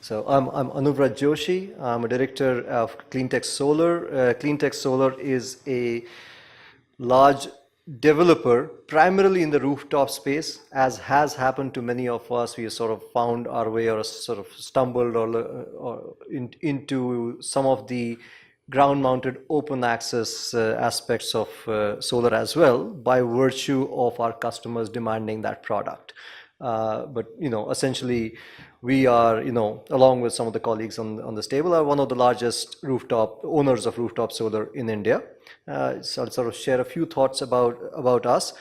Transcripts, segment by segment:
So I'm Anuvrat Joshi. I'm a director of Cleantech Solar. Cleantech Solar is a large developer, primarily in the rooftop space, as has happened to many of us. We sort of found our way or sort of stumbled into some of the ground-mounted open access aspects of solar as well, by virtue of our customers demanding that product. But essentially, we are, along with some of the colleagues on this table, are one of the largest rooftop owners of rooftop solar in India. So I'll sort of share a few thoughts about us.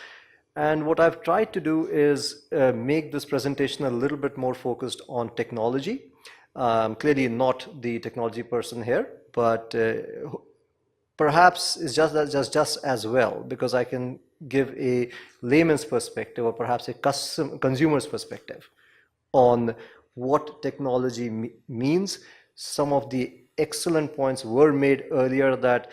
And what I've tried to do is make this presentation a little bit more focused on technology. Clearly not the technology person here, but perhaps it's just as well, because I can give a layman's perspective or perhaps a consumer's perspective on what technology means. Some of the excellent points were made earlier that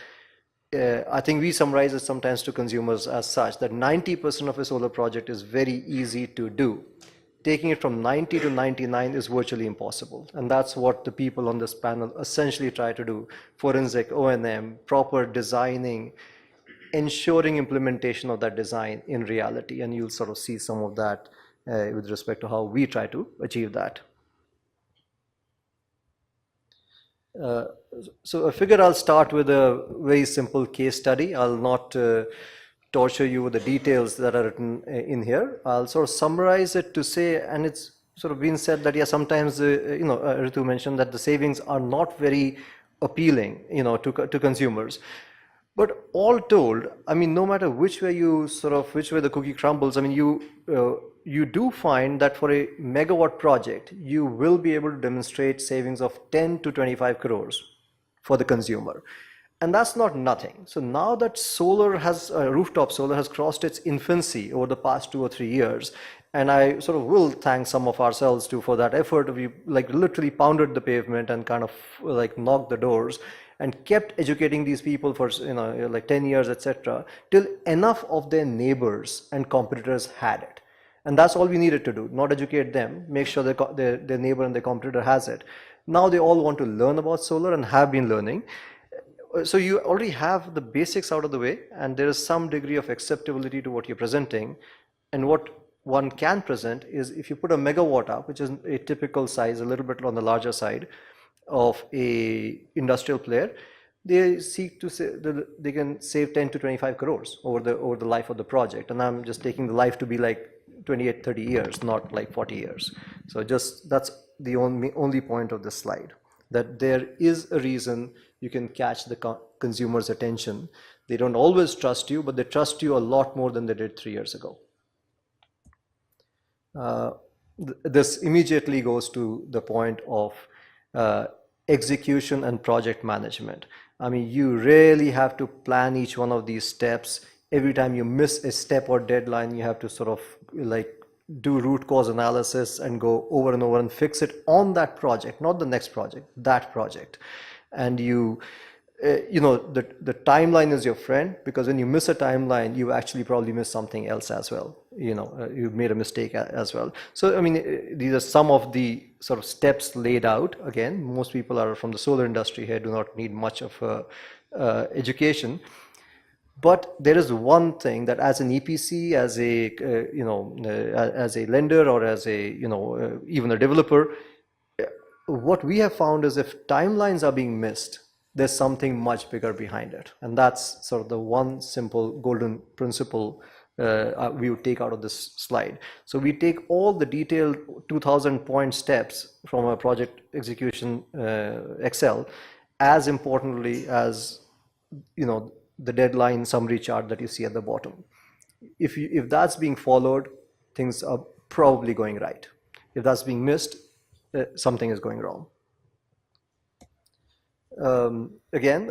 I think we summarize it sometimes to consumers as such, that 90% of a solar project is very easy to do. Taking it from 90 to 99 is virtually impossible. And that's what the people on this panel essentially try to do. Forensic O&M, proper designing, ensuring implementation of that design in reality. And you'll sort of see some of that with respect to how we try to achieve that. So I figure I'll start with a very simple case study. I'll not torture you with the details that are written in here. I'll sort of summarize it to say, and it's sort of been said that, yeah, sometimes, Ritu mentioned that the savings are not very appealing, to consumers. But all told, I mean, no matter which way the cookie crumbles, I mean, you do find that for a megawatt project, you will be able to demonstrate savings of 10 to 25 crores for the consumer. And that's not nothing. So now that rooftop solar has crossed its infancy over the past 2 or 3 years, and I sort of will thank some of ourselves too for that effort. We literally pounded the pavement and kind of knocked the doors and kept educating these people for 10 years, etc., till enough of their neighbors and competitors had it. And that's all we needed to do, not educate them, make sure their neighbor and their competitor has it. Now they all want to learn about solar and have been learning. So you already have the basics out of the way, and there is some degree of acceptability to what you're presenting. And what one can present is, if you put a megawatt up, which is a typical size, a little bit on the larger side of a industrial player, they seek to say that they can save 10 to 25 crores over the life of the project. And I'm just taking the life to be like 28, 30 years, not like 40 years. So that's the only point of this slide, that there is a reason you can catch the consumer's attention. They don't always trust you, but they trust you a lot more than they did 3 years ago. This immediately goes to the point of execution and project management. I mean, you really have to plan each one of these steps. Every time you miss a step or deadline, you have to sort of do root cause analysis and go over and over and fix it on that project, not the next project, that project. And the timeline is your friend, because when you miss a timeline, you actually probably miss something else as well. You've made a mistake as well. So, I mean, these are some of the sort of steps laid out. Again, most people are from the solar industry here, do not need much of education. But there is one thing that, as an EPC, as a lender, or as even a developer, what we have found is, if timelines are being missed, there's something much bigger behind it. And that's sort of the one simple golden principle we would take out of this slide. So we take all the detailed 2,000 point steps from a project execution Excel, as importantly as the deadline summary chart that you see at the bottom. If that's being followed, things are probably going right. If that's being missed, something is going wrong. Again,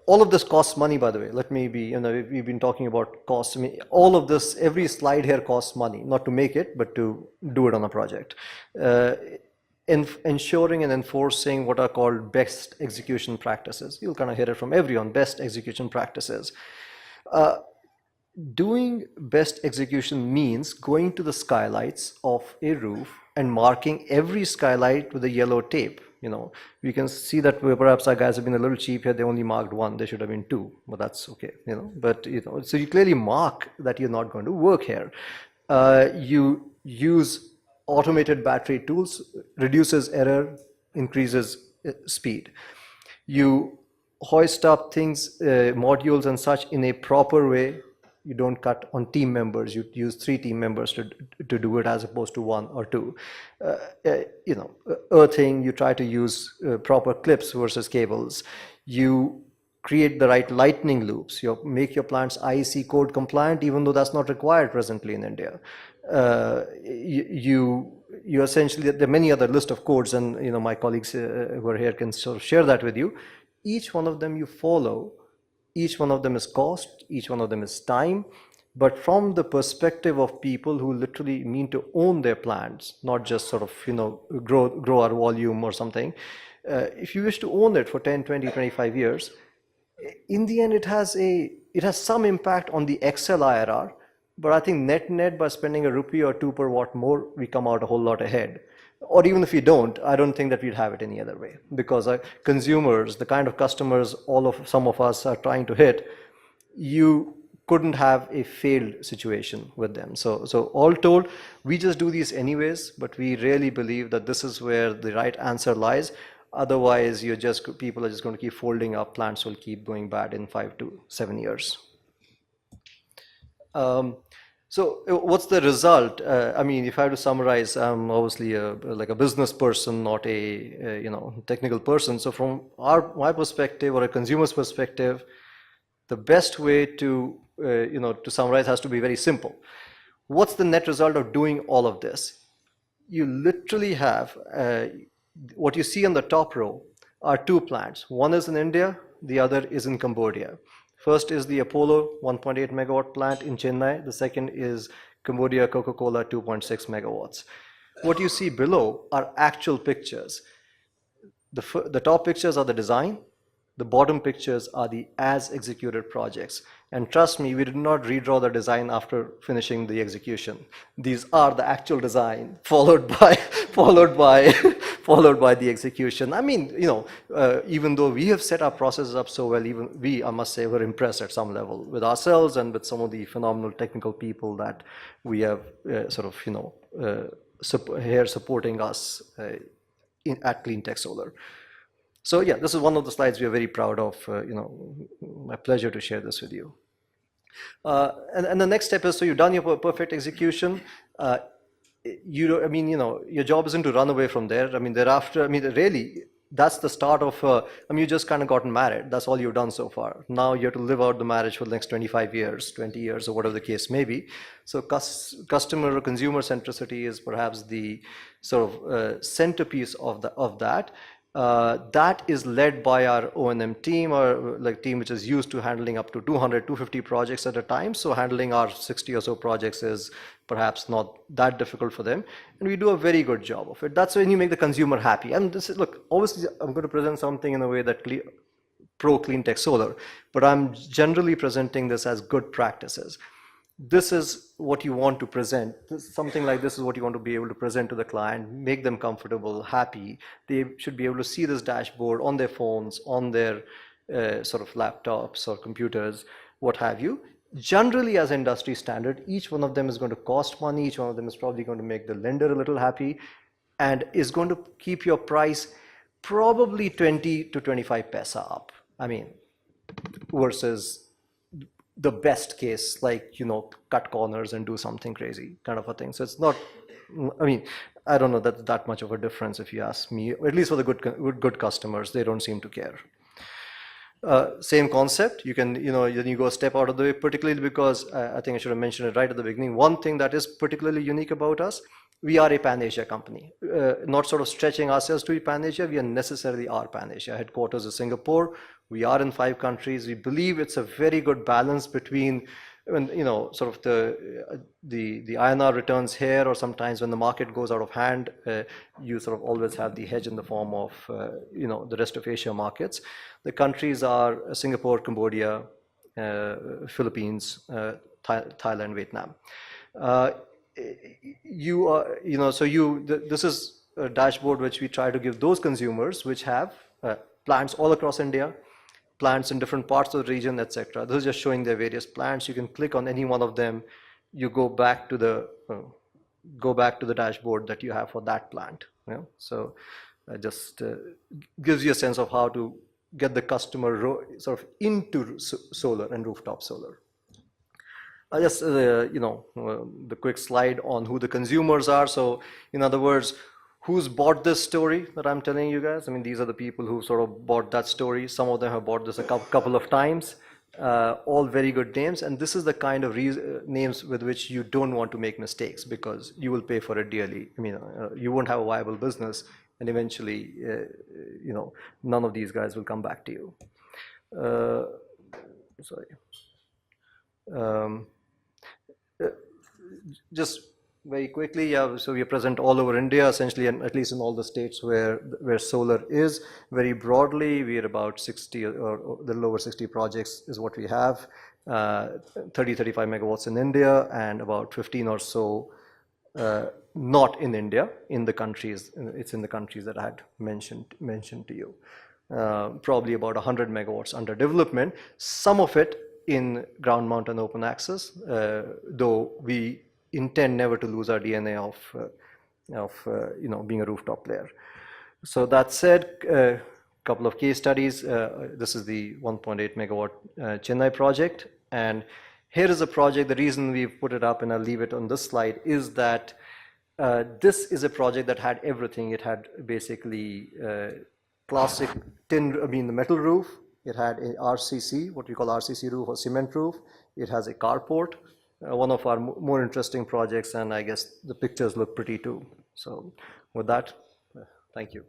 all of this costs money, by the way. Let me be, we've been talking about costs. I mean, all of this, every slide here costs money, not to make it, but to do it on a project. Ensuring and enforcing what are called best execution practices. You'll kind of hear it from everyone, best execution practices. doing best execution means going to the skylights of a roof and marking every skylight with a yellow tape. We can see that perhaps our guys have been a little cheap here. They only marked one. They should have been two, but that's okay. But so you clearly mark that you're not going to work here. You use automated battery tools, reduces error, increases speed. You hoist up things, modules and such in a proper way. You don't cut on team members. You use 3 team members to do it as opposed to 1 or 2. Earthing, you try to use proper clips versus cables. You create the right lightning loops. You make your plants IEC code compliant, even though that's not required presently in India. You essentially, there are many other list of codes, and my colleagues who are here can sort of share that with you. Each one of them you follow. Each one of them is cost, each one of them is time, but from the perspective of people who literally mean to own their plants, not just sort of, grow our volume or something. If you wish to own it for 10, 20, 25 years, in the end, it has some impact on the Excel IRR, but I think net by spending a rupee or 2 per watt more, we come out a whole lot ahead. Or even if we don't, I don't think that we'd have it any other way, because consumers, the kind of customers some of us are trying to hit, you couldn't have a failed situation with them. So all told, we just do these anyways, but we really believe that this is where the right answer lies. Otherwise, people are just going to keep folding up. Plants will keep going bad in 5 to 7 years. So what's the result? If I have to summarize, I'm obviously like a business person, not a technical person. So from my perspective or a consumer's perspective, the best way to summarize has to be very simple. What's the net result of doing all of this? You literally have what you see on the top row are 2 plants. One is in India, the other is in Cambodia. First is the Apollo 1.8 megawatt plant in Chennai. The second is Cambodia Coca-Cola 2.6 megawatts. What you see below are actual pictures. The top pictures are the design. The bottom pictures are the as executed projects. And trust me, we did not redraw the design after finishing the execution. These are the actual design followed by the execution. Even though we have set our processes up so well, even we, I must say, were impressed at some level with ourselves and with some of the phenomenal technical people that we have here supporting us at Cleantech Solar. So yeah, this is one of the slides we are very proud of. My pleasure to share this with you. And the next step is, so you've done your perfect execution. Your job isn't to run away from there. Thereafter, really, that's the start of, you just kind of gotten married. That's all you've done so far. Now you have to live out the marriage for the next 25 years, 20 years, or whatever the case may be. So customer or consumer centricity is perhaps the sort of centerpiece of that. That is led by our O&M team, or team which is used to handling up to 200, 250 projects at a time. So handling our 60 or so projects is perhaps not that difficult for them. And we do a very good job of it. That's when you make the consumer happy. And this is, look, obviously I'm going to present something in a way that pro Cleantech Solar, but I'm generally presenting this as good practices. This is what you want to present. Something like this is what you want to be able to present to the client, make them comfortable, happy. They should be able to see this dashboard on their phones, on their sort of laptops or computers, what have you. Generally, as industry standard, each one of them is going to cost money. Each one of them is probably going to make the lender a little happy, and is going to keep your price probably 20 to 25 paisa up. Versus the best case, cut corners and do something crazy kind of a thing. So it's not, I don't know that much of a difference if you ask me, at least for the good customers. They don't seem to care. Same concept. You can, then you go a step out of the way, particularly because I think I should have mentioned it right at the beginning. One thing that is particularly unique about us, we are a Pan-Asia company. Not sort of stretching ourselves to be Pan-Asia, we are necessarily are Pan-Asia. Headquarters is Singapore. We are in 5 countries. We believe it's a very good balance between, sort of the INR returns here, or sometimes when the market goes out of hand, you sort of always have the hedge in the form of, the rest of Asia markets. The countries are Singapore, Cambodia, Philippines, Thailand, Vietnam. Uh, you are, this is a dashboard which we try to give those consumers which have plants all across India, plants in different parts of the region, etc. This is just showing their various plants. You can click on any one of them. You go back to the dashboard that you have for that plant. So just gives you a sense of how to get the customer sort of into solar and rooftop solar. Just the quick slide on who the consumers are. So in other words, who's bought this story that I'm telling you guys? I mean, these are the people who sort of bought that story. Some of them have bought this a couple of times. All very good names, and this is the kind of names with which you don't want to make mistakes, because you will pay for it dearly. I mean, you won't have a viable business, and eventually, none of these guys will come back to you. Sorry. Just very quickly, so we are present all over India, essentially, and at least in all the states where solar is. Very broadly, we are about 60 or a little over 60 projects is what we have. 35 megawatts in India, and about 15 or so not in India, in the countries. It's in the countries that I had mentioned to you. Probably about 100 megawatts under development. Some of it in ground mount and open access, though we intend never to lose our DNA of being a rooftop player. So that said, a couple of case studies. This is the 1.8 megawatt Chennai project, and here is a project. The reason we've put it up, and I'll leave it on this slide, is that this is a project that had everything. It had basically classic the metal roof. It had a RCC, what we call RCC roof or cement roof. It has a carport. One of our more interesting projects, and I guess the pictures look pretty too. So with that, thank you.